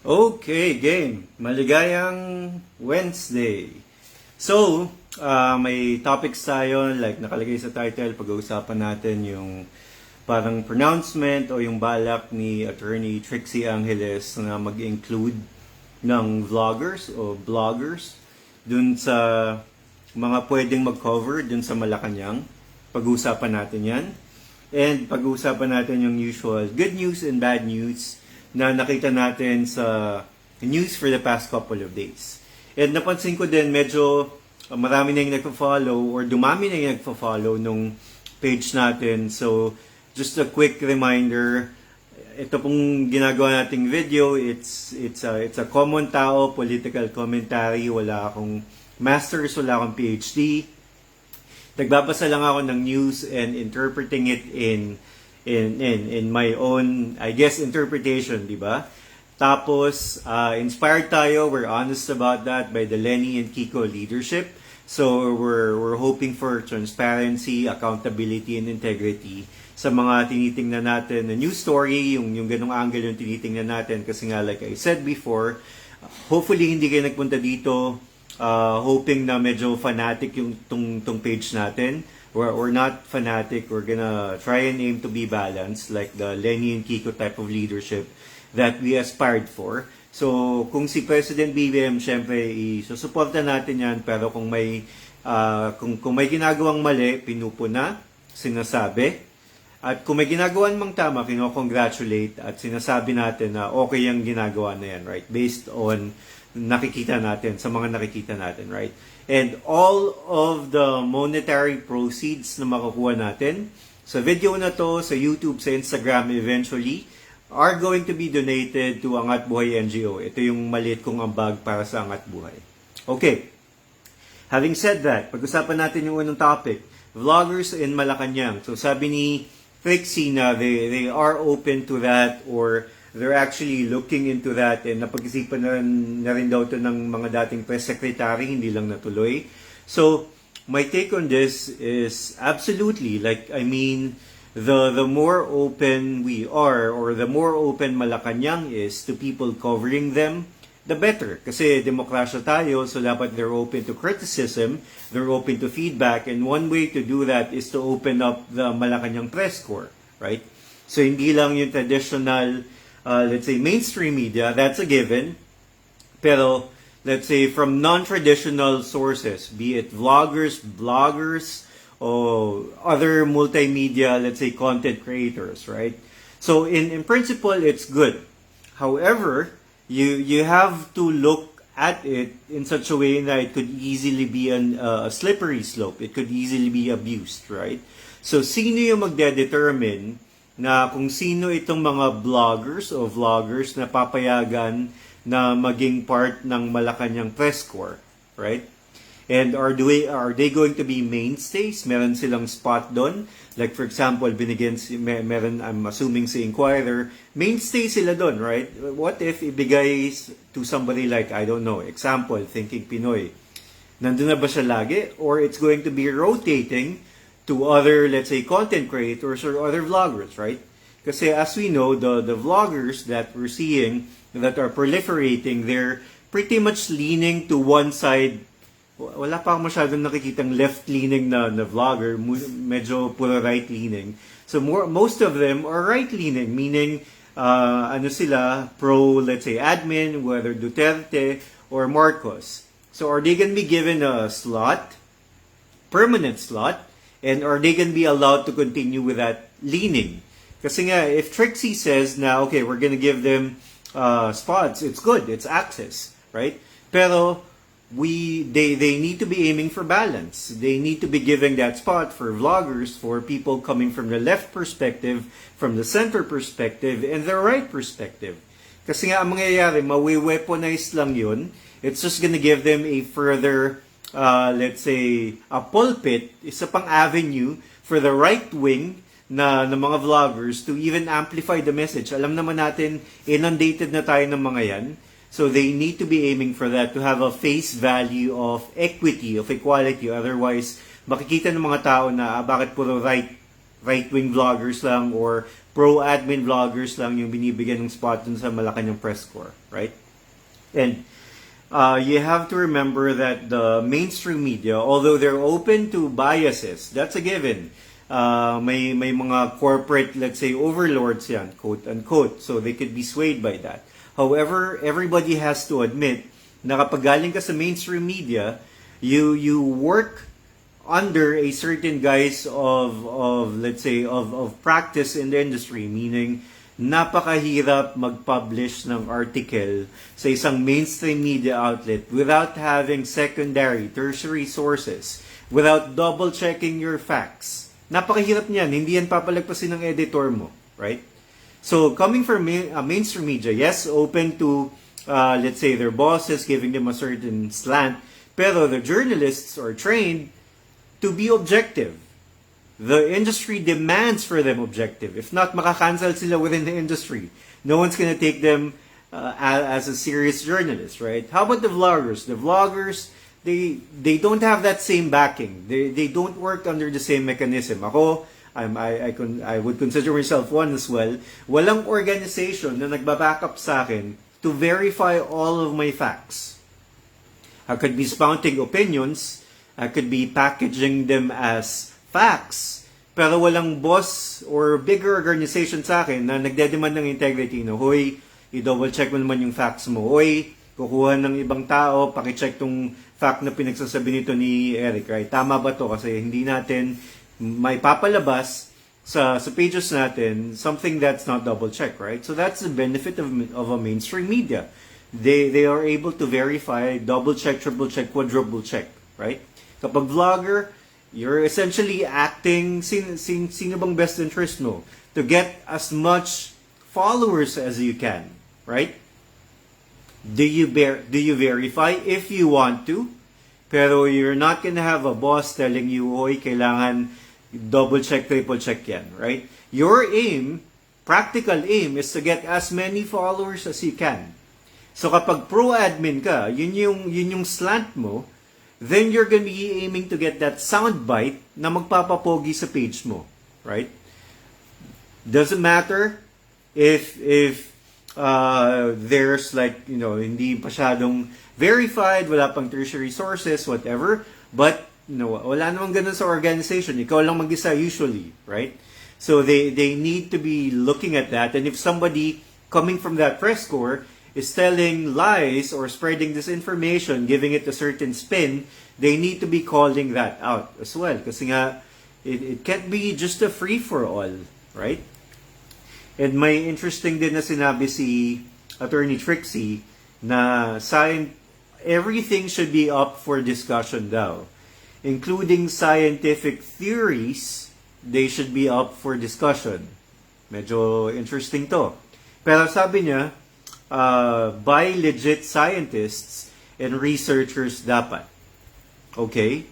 Okay, game. Maligayang Wednesday. So, may topics tayo, like nakalagay sa title, pag-uusapan natin yung parang pronouncement o yung balak ni Attorney Trixie Cruz-Angeles na mag-include ng vloggers o bloggers dun sa mga pwedeng mag-cover dun sa Malacañang. Pag-uusapan natin yan. And pag-uusapan natin yung usual good news and bad news na nakita natin sa news for the past couple of days. And napansin ko din medyo marami na yung nagpo-follow or dumami na yung nagpo-follow nung page natin. So, just a quick reminder, ito pong ginagawa nating video, it's a common tao, political commentary, wala akong masters, wala akong PhD. Nagbabasa lang ako ng news and interpreting it in my own, I guess, interpretation, di ba? Tapos, inspired tayo, we're honest about that by the Lenny and Kiko leadership. So, we're hoping for transparency, accountability, and integrity sa mga tinitingnan natin na news story, yung ganong angle yung tinitingnan natin. Kasi nga, like I said before, hopefully hindi kayo nagpunta dito hoping na medyo fanatic yung tong page natin. We're not fanatic. We're gonna try and aim to be balanced, like the Lenny and Kiko type of leadership that we aspired for. So, kung si President BBM, syempre, isusuporta natin yan. Pero kung may ginagawang mali, pinupuna, sinasabi. At kung may ginagawan mang tama, kino-congratulate at sinasabi natin na okay yung ginagawa na yan, right? Based on nakikita natin, sa mga nakikita natin, right? And all of the monetary proceeds na makukuha natin sa video na to, sa YouTube, sa Instagram eventually, are going to be donated to Angat Buhay NGO. Ito yung maliit kong ambag para sa Angat Buhay. Okay. Having said that, pag-usapan natin yung unang topic, vloggers in Malacañang. So sabi ni Trixie na they are open to that or they're actually looking into that and napag-isipan na rin daw to ng mga dating press secretary, hindi lang natuloy. So, my take on this is absolutely, like, I mean, the more open we are or the more open Malacañang is to people covering them, the better. Kasi demokrasya tayo, so dapat they're open to criticism, they're open to feedback, and one way to do that is to open up the Malacañang press corps, right? So, hindi lang yung traditional let's say mainstream media, that's a given. Pero let's say from non-traditional sources, be it vloggers, bloggers, or other multimedia, let's say content creators, right? So in principle, it's good. However, you have to look at it in such a way that it could easily be a slippery slope. It could easily be abused, right? So sino yung magdedetermine na kung sino itong mga bloggers o vloggers na papayagan na maging part ng Malacañang press corps, right? And are they going to be mainstays? Meron silang spot doon? Like for example, meron, I'm assuming si Inquirer, mainstay sila doon, right? What if ibigay to somebody like, I don't know, example, Thinking Pinoy. Nandun na ba siya lagi? Or it's going to be rotating to other, let's say, content creators or other vloggers, right? Kasi as we know, the vloggers that we're seeing that are proliferating, they're pretty much leaning to one side. Wala pa akong masyadong nakikitang left-leaning na vlogger, medyo puro right-leaning. So most of them are right-leaning, meaning ano sila, pro, let's say, admin, whether Duterte or Marcos. So are they gonna be given a slot, permanent slot, and are they going to be allowed to continue with that leaning? Kasi nga, if Trixie says na, okay, we're going to give them spots, it's good, it's access, right? Pero, they need to be aiming for balance. They need to be giving that spot for vloggers, for people coming from the left perspective, from the center perspective, and the right perspective. Kasi nga, ang mangyayari, mawi-weaponize lang yun. It's just going to give them a further let's say, a pulpit, isa pang avenue for the right wing na mga vloggers to even amplify the message. Alam naman natin, inundated na tayo ng mga yan. So they need to be aiming for that, to have a face value of equity, of equality. Otherwise, makikita ng mga tao na bakit puro right-wing vloggers lang or pro-admin vloggers lang yung binibigyan ng spot dun sa Malacañang press corps, right? And you have to remember that the mainstream media, although they're open to biases, that's a given. May mga corporate, let's say, overlords yan, quote unquote, so they could be swayed by that. However, everybody has to admit na kapag galing ka sa mainstream media, you work under a certain guise of let's say of practice in the industry, meaning napakahirap mag-publish ng article sa isang mainstream media outlet without having secondary, tertiary sources, without double-checking your facts. Napakahirap niyan, hindi yan papalagpasin ng editor mo, right? So, coming from mainstream media, yes, open to, let's say, their bosses giving them a certain slant, pero the journalists are trained to be objective. The industry demands for them objective. If not, makakancel sila within the industry. No one's gonna take them as a serious journalist, right? How about the vloggers? The vloggers, they don't have that same backing. They don't work under the same mechanism. Ako, I would consider myself one as well. Walang organization na nagbaback up sa akin to verify all of my facts. I could be spouting opinions. I could be packaging them as facts, pero walang boss or bigger organization sa akin na nagdedemand ng integrity na, hoy, i-double check mo naman yung facts mo. Hoy, kukuha ng ibang tao, pakicheck tong fact na pinagsasabi nito ni Eric, right? Tama ba to? Kasi hindi natin may papalabas sa pages natin something that's not double check, right? So that's the benefit of a mainstream media. They are able to verify, double check, triple check, quadruple check, right? Kapag vlogger, you're essentially acting, sino bang best interest mo? To get as much followers as you can, right? Do you verify if you want to? Pero you're not gonna have a boss telling you, oy, kailangan double check, triple check yan, right? Your aim, practical aim, is to get as many followers as you can. So kapag pro-admin ka, yun yung slant mo, then you're gonna be aiming to get that soundbite na magpapapogi sa page mo, right? Doesn't matter if there's like, hindi masyadong verified, wala pang tertiary sources, whatever, but, wala namang ganun sa organization. Ikaw lang mag-isa usually, right? So they need to be looking at that, and if somebody coming from that press corps is telling lies or spreading disinformation, giving it a certain spin, they need to be calling that out as well. Kasi nga, it can't be just a free-for-all, right? And may interesting din na sinabi si Attorney Trixie na everything should be up for discussion daw. Including scientific theories, they should be up for discussion. Medyo interesting to. Pero sabi niya, by legit scientists and researchers dapat. Okay?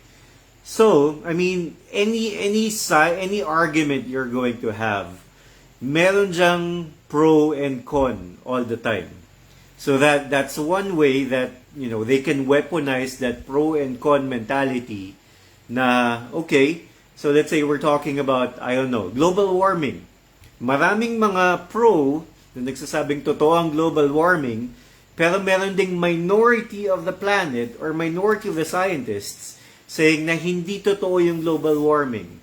So, I mean, any argument you're going to have, meron dyang pro and con all the time. So that's one way that, they can weaponize that pro and con mentality na, okay, so let's say we're talking about, I don't know, global warming. Maraming mga pro na nagsasabing totoo ang global warming, pero meron ding minority of the planet or minority of the scientists saying na hindi totoo yung global warming.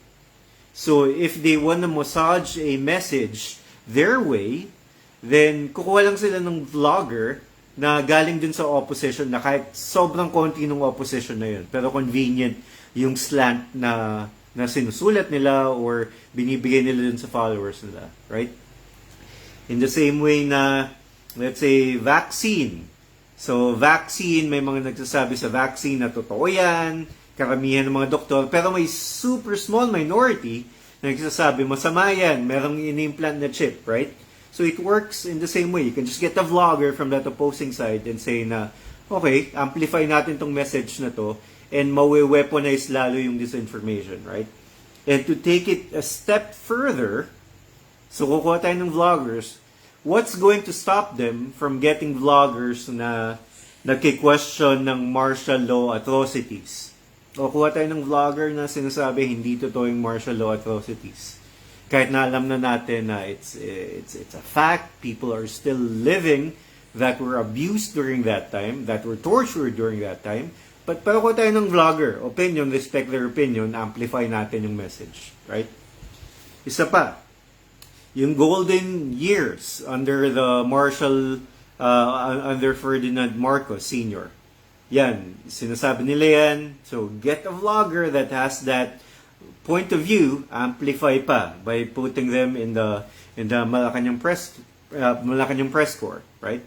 So if they want to massage a message their way, then kukuha lang sila ng vlogger na galing dun sa opposition na kahit sobrang konti ng opposition na yun, pero convenient yung slant na sinusulat nila or binibigay nila dun sa followers nila, right? In the same way na, let's say, vaccine. So, vaccine, may mga nagsasabi sa vaccine na totoo yan, karamihan ng mga doktor, pero may super small minority na nagsasabi, masama yan, merong in-implant na chip, right? So, it works in the same way. You can just get a vlogger from that opposing side and say na, okay, amplify natin tong message na to and mawe-weaponize lalo yung disinformation, right? And to take it a step further, so kukuha tayo ng vloggers, what's going to stop them from getting vloggers na nagki-question ng martial law atrocities? O kuha tayo ng vlogger na sinasabi hindi totoo yung martial law atrocities. Kahit na alam na natin na it's a fact, people are still living that were abused during that time, that were tortured during that time. But pero kung tayo ng vlogger, opinion, respect their opinion, amplify natin yung message, right? Isa pa, yung golden years under the under Ferdinand Marcos Sr. Yan, sinasabi nila yan. So, get a vlogger that has that point of view, amplify pa by putting them in the Malacañang press corps, right?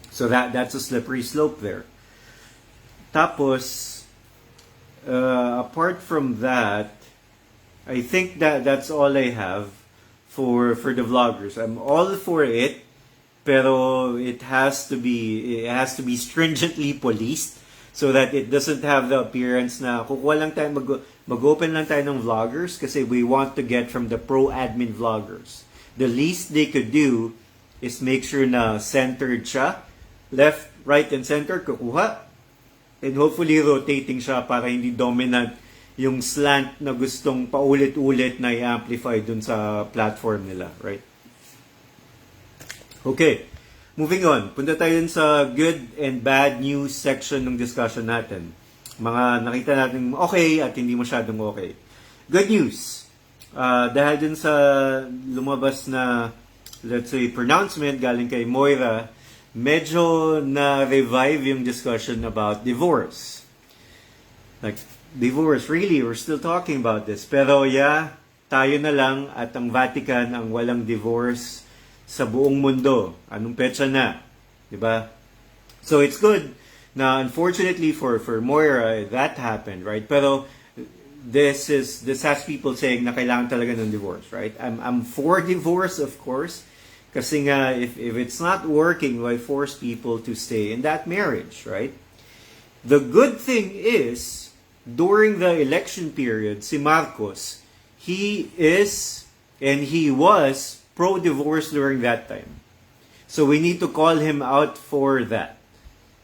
So that's a slippery slope there. Tapos, apart from that, I think that's all I have for the vloggers. I'm all for it, pero it has to be stringently policed so that it doesn't have the appearance na kukuha lang tayo, mag-open lang tayo ng vloggers kasi we want to get from the pro-admin vloggers. The least they could do is make sure na centered siya, left, right, and center, kukuha, and hopefully rotating siya para hindi dominant yung slant na gustong paulit-ulit na i-amplify dun sa platform nila, right? Okay, moving on. Punta tayo dun sa good and bad news section ng discussion natin. Mga nakita natin okay at hindi masyadong okay. Good news. Dahil dun sa lumabas na, let's say, pronouncement galing kay Moira, medyo na-revive yung discussion about divorce. Like, divorce, really, we're still talking about this. Pero yeah, tayo na lang at ang Vatican ang walang divorce sa buong mundo. Anong petsa na? Diba? So it's good na unfortunately for Moira, that happened, right? Pero this has people saying na kailangan talaga ng divorce, right? I'm for divorce, of course. Kasi nga, if it's not working, why force people to stay in that marriage, right? The good thing is, during the election period, si Marcos, he is and he was pro-divorce during that time. So we need to call him out for that.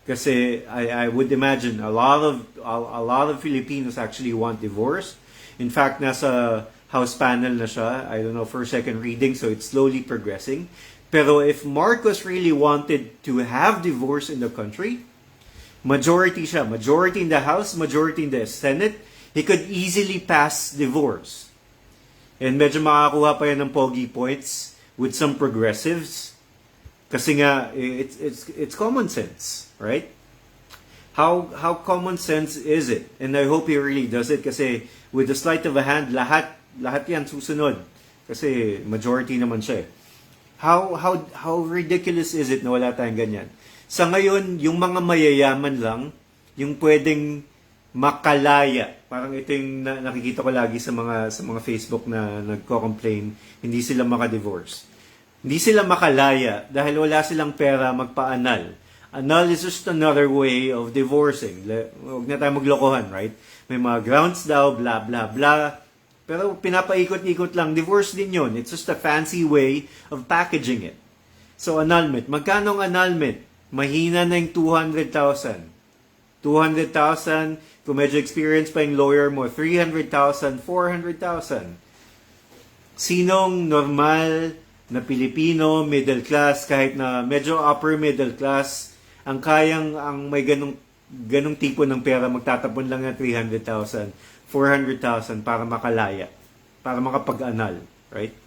Kasi I would imagine a lot of Filipinos actually want divorce. In fact, nasa House panel na siya. I don't know, for second reading, so it's slowly progressing. Pero if Marcos really wanted to have divorce in the country, majority siya. Majority in the House, majority in the Senate, he could easily pass divorce. And medyo makakuha pa yan ng pogi points with some progressives. Kasi nga, it's common sense, right? How common sense is it? And I hope he really does it kasi with the sleight of a hand, lahat yan susunod. Kasi majority naman siya. How ridiculous is it na wala tayong ganyan? Sa ngayon, yung mga mayayaman lang, yung pwedeng makalaya. Parang ito yung nakikita ko lagi sa mga Facebook na nagko-complain, hindi sila makadivorce. Hindi sila makalaya dahil wala silang pera magpa-anal. Anal is just another way of divorcing. Huwag na tayo maglokohan, right? May mga grounds daw, blah, blah, blah. Pero pinapaikot-ikot lang. Divorce din yun. It's just a fancy way of packaging it. So, annulment. Magkano ang annulment? Mahina na yung 200,000. 200,000. Kung medyo experience pa yung lawyer mo, 300,000, 400,000. Sinong normal na Pilipino, middle class, kahit na medyo upper middle class, ang may ganong tipo ng pera, magtatapon lang ng 300,000, 400,000 para makalaya, para makapag-anal, right?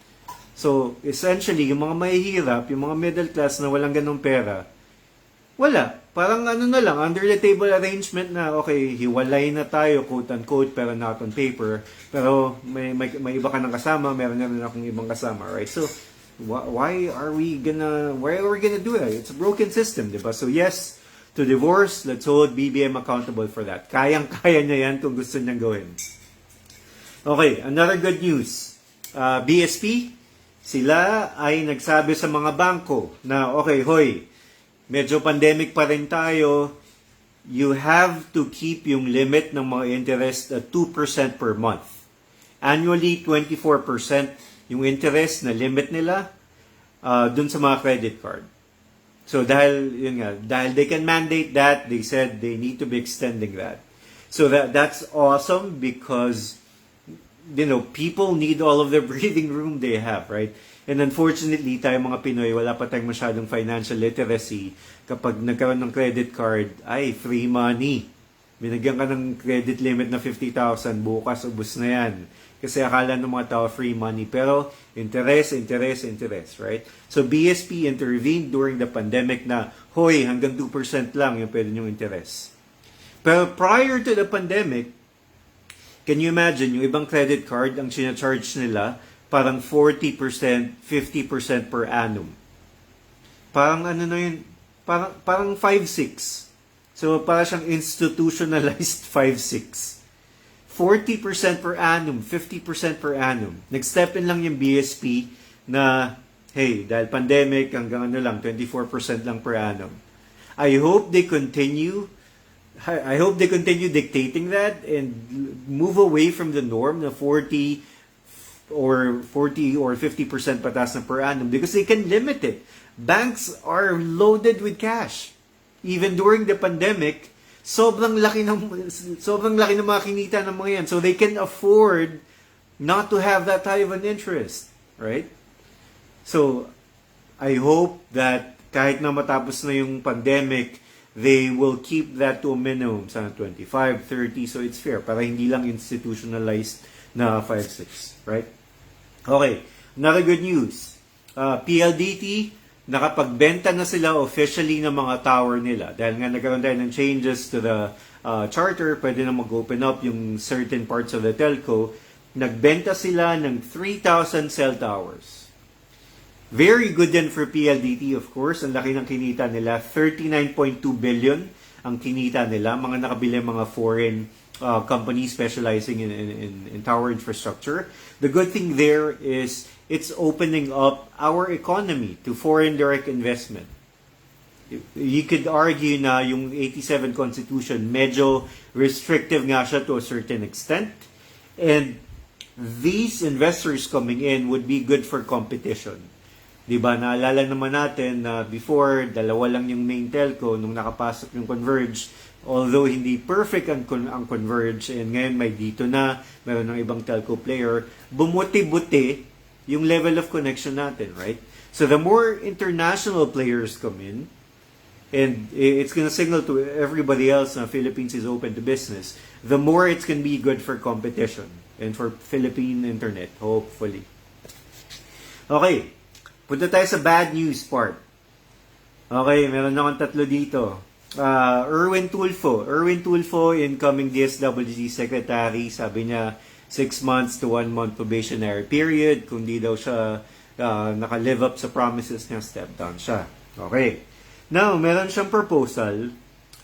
So, essentially, yung mga mahihirap, yung mga middle class na walang ganong pera, wala. Parang ano na lang, under the table arrangement na, okay, hiwalay na tayo, quote-unquote, pero not on paper. Pero may iba ka ng kasama, meron na rin akong ibang kasama, right? So, why are we gonna do that? It's a broken system, diba? So, yes, to divorce, let's hold BBM accountable for that. Kayang-kaya niya yan kung gusto niyang gawin. Okay, another good news. BSP, sila ay nagsabi sa mga bangko na, okay, hoy, medyo pandemic pa rin tayo, you have to keep yung limit ng mga interest at 2% per month. Annually, 24% yung interest na limit nila dun sa mga credit card. So dahil they can mandate that, they said they need to be extending that. So that's awesome because people need all of the breathing room they have, right? And unfortunately, tayo mga Pinoy, wala pa tayong masyadong financial literacy. Kapag nagkaroon ng credit card, ay, free money. Binigyan ka ng credit limit na 50,000, bukas, ubus na yan. Kasi akala ng mga tao free money. Pero, interest, right? So, BSP intervened during the pandemic na, hoy, hanggang 2% lang yung pwede nyong interest. Pero prior to the pandemic, can you imagine, yung ibang credit card, ang sinacharge nila, parang 40%, 50% per annum. Parang ano na yun, parang 5-6. So, para siyang institutionalized 5-6. 40% per annum, 50% per annum. Nag-step in lang yung BSP na, hey, dahil pandemic, hanggang ano lang, 24% lang per annum. I hope they continue dictating that and move away from the norm na 40 or 50% patas na per annum because they can limit it. Banks are loaded with cash. Even during the pandemic, sobrang laki ng mga kinita ng mga yan. So they can afford not to have that high of an interest, right? So I hope that kahit na matapos na yung pandemic, they will keep that to a minimum, sana 25, 30, so it's fair para hindi lang institutionalized na 5-6, right? Okay, another good news. PLDT, nakapagbenta na sila officially ng mga tower nila. Dahil nga nagkaroon tayo ng changes to the charter, pwede na mag-open up yung certain parts of the telco. Nagbenta sila ng 3,000 cell towers. Very good din for PLDT, of course. Ang laki ng kinita nila. 39.2 billion ang kinita nila. Mga nakabili mga foreign companies specializing in tower infrastructure. The good thing there is it's opening up our economy to foreign direct investment. You could argue na yung 87 Constitution medyo restrictive nga siya to a certain extent. And these investors coming in would be good for competition. Diba, naalala naman natin na before, dalawa lang yung main telco nung nakapasok yung Converge. Although hindi perfect ang Converge, and ngayon may dito na, meron ng ibang telco player, bumuti-buti yung level of connection natin, right? So the more international players come in, and it's gonna signal to everybody else na Philippines is open to business, the more it's gonna be good for competition and for Philippine internet, hopefully. Okay. Punta tayo sa bad news part. Okay, meron akong tatlo dito. Erwin Tulfo, incoming DSWD Secretary, sabi niya 6 months to 1 month probationary period. Kung di daw siya naka-live up sa promises niya, step down siya. Okay. Now, meron siyang proposal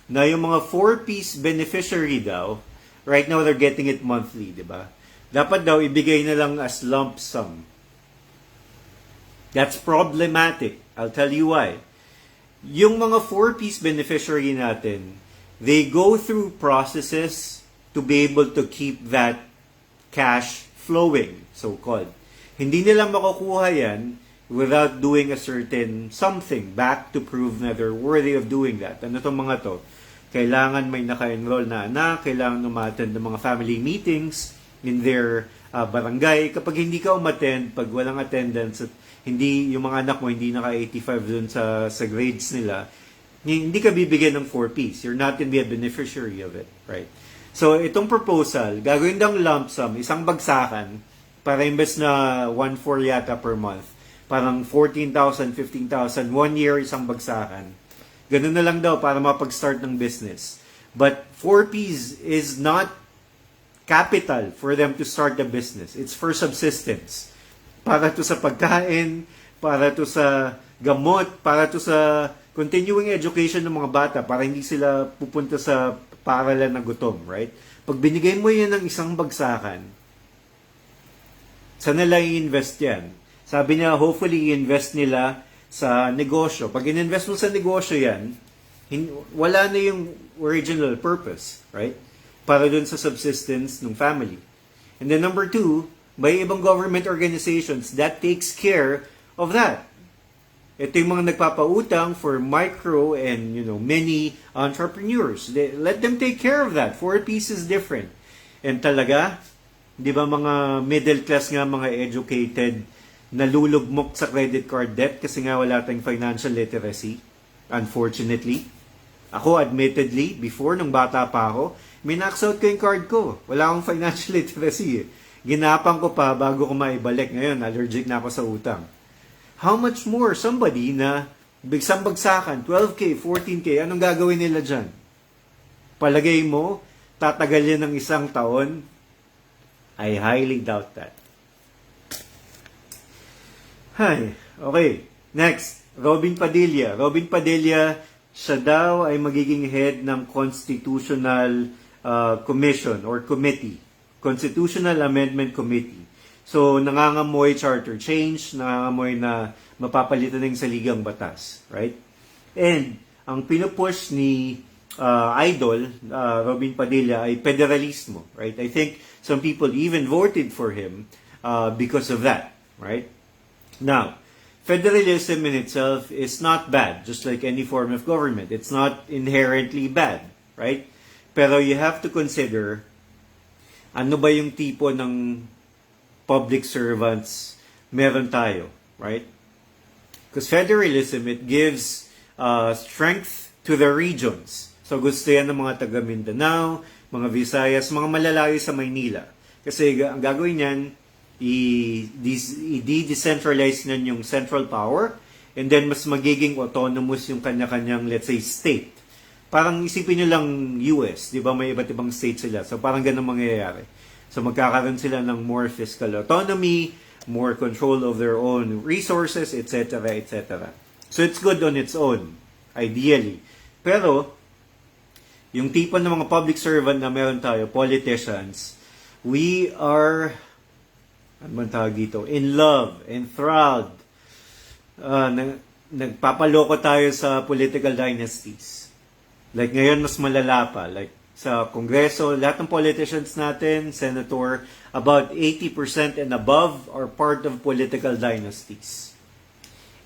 na yung mga 4-piece beneficiary daw, right now they're getting it monthly, di ba? Dapat daw ibigay na lang as lump sum. That's problematic. I'll tell you why. Yung mga 4-piece beneficiary natin, they go through processes to be able to keep that cash flowing, so-called. Hindi nila makukuha yan without doing a certain something back to prove na they're worthy of doing that. Ano itong mga to? Kailangan may naka-enroll na anak, kailangan umattend ng mga family meetings in their barangay. Kapag hindi ka umattend, pag walang attendance at hindi yung mga anak mo hindi naka-85 dun sa grades nila, hindi ka bibigyan ng 4-piece. You're not going to be a beneficiary of it, right? So, itong proposal, gagawin daw lump sum, isang bagsakan, para imbes na 1.4 yata per month, parang 14,000, 15,000, 1 year isang bagsakan. Ganun na lang daw para mapag-start ng business. But 4Ps is not capital for them to start the business. It's for subsistence. Para to sa pagkain, para to sa gamot, para to sa continuing education ng mga bata, para hindi sila pupunta sa paaralan na gutom, right? Pag binigay mo yan ng isang bagsakan, saan nila i-invest yan? Sabi niya, hopefully i-invest nila sa negosyo. Pag in-invest mo sa negosyo yan, wala na yung original purpose, right? Para dun sa subsistence ng family. And then number 2, may ibang government organizations that takes care of that. Ito yung mga nagpapautang for micro and mini entrepreneurs. Let them take care of that. 4Ps is different. And talaga, Di ba mga middle class nga, mga educated, nalulugmok sa credit card debt kasi nga wala tayong financial literacy, unfortunately. Ako, admittedly, before, nung bata pa ako, minax out ko yung card ko. Wala akong financial literacy eh. Ginapang ko pa bago ko maibalik. Ngayon, allergic na ako sa utang. How much more somebody na bigsang bagsakan, 12K, 14K, anong gagawin nila dyan? Palagay mo, tatagal yan ng isang taon? I highly doubt that. Hi, okay. Next, Robin Padilla. Robin Padilla, siya daw ay magiging head ng Constitutional Commission or Committee. Constitutional Amendment Committee. So, nangangamoy charter change, nangangamoy na mapapalitan ng saligang batas. Right? And, ang pinupush ni Idol, Robin Padilla, ay federalismo. Right? I think some people even voted for him because of that. Right? Now, federalism in itself is not bad, just like any form of government. It's not inherently bad. Right? Pero you have to consider ano ba yung tipo ng public servants meron tayo, right? Because federalism, it gives strength to the regions. So gusto yan ng mga taga Mindanao, mga Visayas, mga malalayo sa Maynila. Kasi ang gagawin yan, i-decentralize na yung central power, and then mas magiging autonomous yung kanya-kanyang, let's say, state. Parang isipin nyo lang US, di ba? May iba't ibang states sila. So parang ganun mangyayari. So magkakaroon sila ng more fiscal autonomy, more control of their own resources, etc., etc. So it's good on its own, ideally. Pero, yung tipo ng mga public servant na meron tayo, politicians, we are, ano man tawag dito, in love, enthralled, nagpapaloko tayo sa political dynasties. Like ngayon, mas malala pa. Like sa Kongreso, lahat ng politicians natin, senator, about 80% and above are part of political dynasties.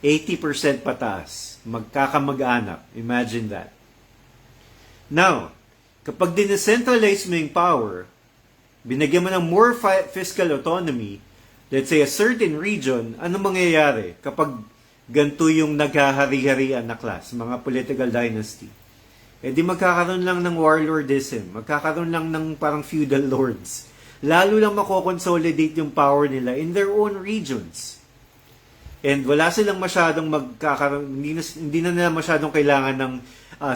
80% pataas. Magkakamag-anak. Imagine that. Now, kapag dinecentralize mo yung power, binigyan mo ng more fiscal autonomy, let's say a certain region, ano mangyayari kapag ganito yung naghahari-harian na class, mga political dynasty? Eh di magkakaroon lang ng warlordism, magkakaroon lang ng parang feudal lords. Lalo lang makoconsolidate yung power nila in their own regions. And wala silang masyadong magkakaroon, hindi na nila masyadong kailangan ng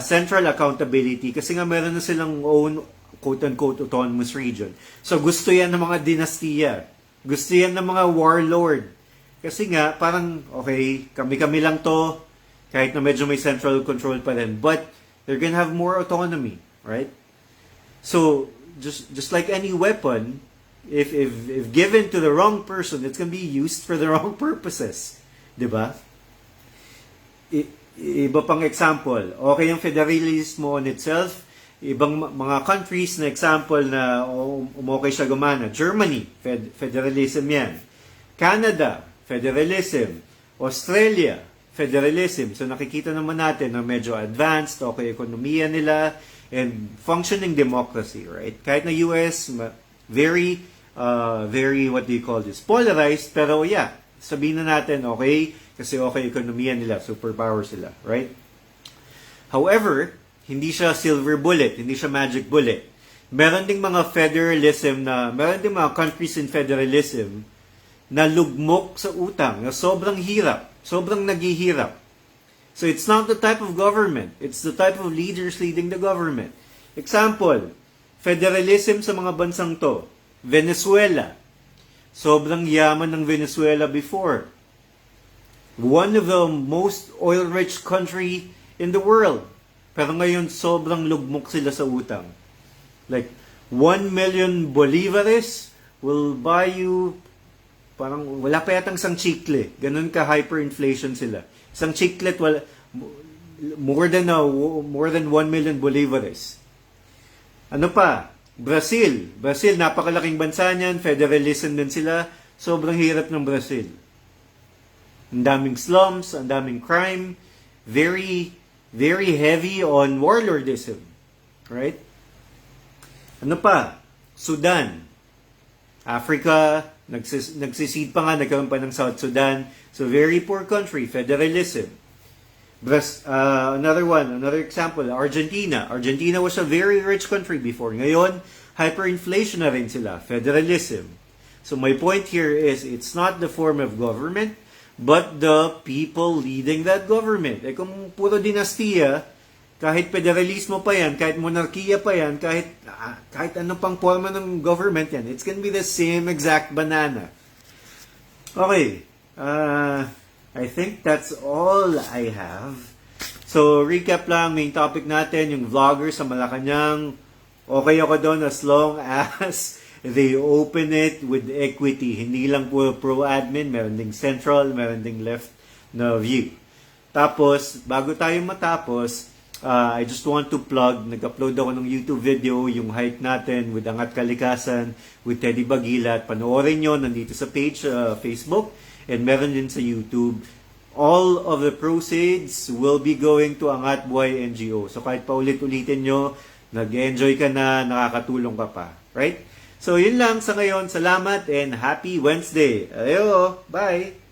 central accountability kasi nga meron na silang own quote-unquote autonomous region. So gusto yan ng mga dinastiya. Gusto yan ng mga warlord. Kasi nga, parang, okay, kami-kami lang to, kahit na medyo may central control pa rin. But, they're gonna have more autonomy, right? So, just like any weapon, if given to the wrong person, it's gonna be used for the wrong purposes. Diba? Iba pang example. Okay yung federalismo on itself. Ibang mga countries na example na umokay siya gumana. Germany, federalism yan. Canada, federalism. Australia, federalism. So nakikita naman natin na medyo advanced, okay, ekonomiya nila, and functioning democracy, right? Kahit na US, very, what do you call this? Polarized, pero yeah, sabihin na natin, okay, kasi okay, ekonomiya nila, superpower sila, right? However, hindi siya silver bullet, hindi siya magic bullet. Meron ding mga federalism meron ding mga countries in federalism na lugmok sa utang, na sobrang hirap, sobrang naghihirap. So it's not the type of government, it's the type of leaders leading the government. Example, federalism sa mga bansang to. Venezuela. Sobrang yaman ng Venezuela before. One of the most oil-rich country in the world. Pero ngayon, sobrang lugmok sila sa utang. Like, 1 million bolivares will buy you, parang wala pa yatang isang chikle. Ganun ka hyperinflation sila. Isang chiklet, more than 1 million bolivares. Ano pa? Brazil. Brazil, napakalaking bansa niyan. Federalism din sila. Sobrang hirap ng Brazil. Ang daming slums, ang daming crime. Very, very heavy on warlordism. Right? Ano pa? Sudan. Africa, nagsiseed pa nga, nagkaroon pa ng South Sudan. So, very poor country, federalism. Another example, Argentina. Argentina was a very rich country before. Ngayon, hyperinflation na rin sila, federalism. So, my point here is, it's not the form of government, but the people leading that government. Kung puro dinastiya, kahit federalismo pa yan, kahit monarkiya pa yan, kahit anong pang forma ng government yan, it's gonna be the same exact banana. Okay, I think that's all I have. So, recap lang, main topic natin, yung vlogger sa Malacañang. Okay ako doon as long as they open it with equity. Hindi lang po pro-admin, meron ding central, meron ding left na view. Tapos, bago tayo matapos, I just want to plug, nag-upload ako ng YouTube video, yung hike natin with Angat Kalikasan, with Teddy Bagilat. Panoorin nyo, nandito sa page, Facebook, and meron din sa YouTube. All of the proceeds will be going to Angat Buhay NGO. So kahit paulit-ulitin nyo, nag-enjoy ka na, nakakatulong ka pa. Right? So yun lang sa ngayon. Salamat and happy Wednesday. Ayo, bye!